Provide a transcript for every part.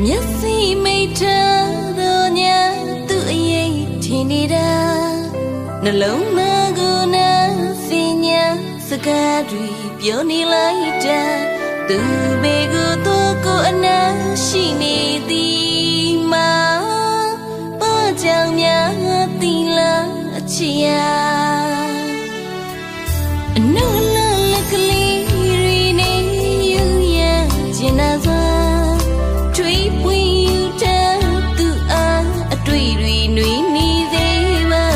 မျက်စိမိတ်ထားသောညသူ့အရေးထင်နေတာနှလုံးသားကိုနာစင်ညာစကားတွေပြောနေလိုက်တာသူဘေကိုသူကိုအနာရှိနေသည်မှာဘာကြောင့်များသီလားအချစ်ရာအနုလလကလေးရီနေယူရကျင်နာစွာထွေးပွေယူတဲ့သူအားအတွေ့တွေနှွေးနေသေးပါ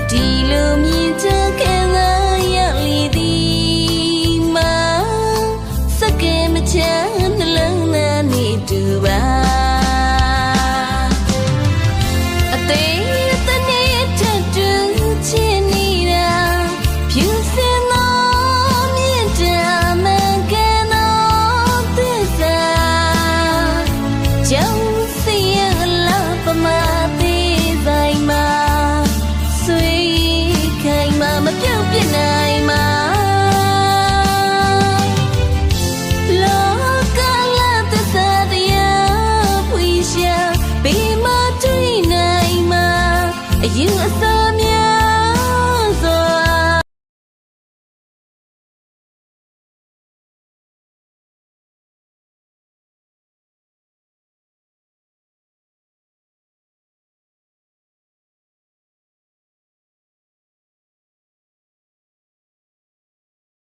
ဒီလိုမြင်ချခဲ့လာရလေသည်မှာစကဲမချနှလုံးသားနေတူပါအသေးတနေ့ထတူချင်နေတာဖြူစင်သောမြင့်တာမကန်သောသစ္စာကြောင့်စီရလာပမာသေးဆိုင်မှာဆွေခိုင်မှာမပြုတ်ပြနိုင်မှာလောကလာသစ္စာတရားဖွေရှာဘေးမတွေ့နိုင်မှာအယူအဆ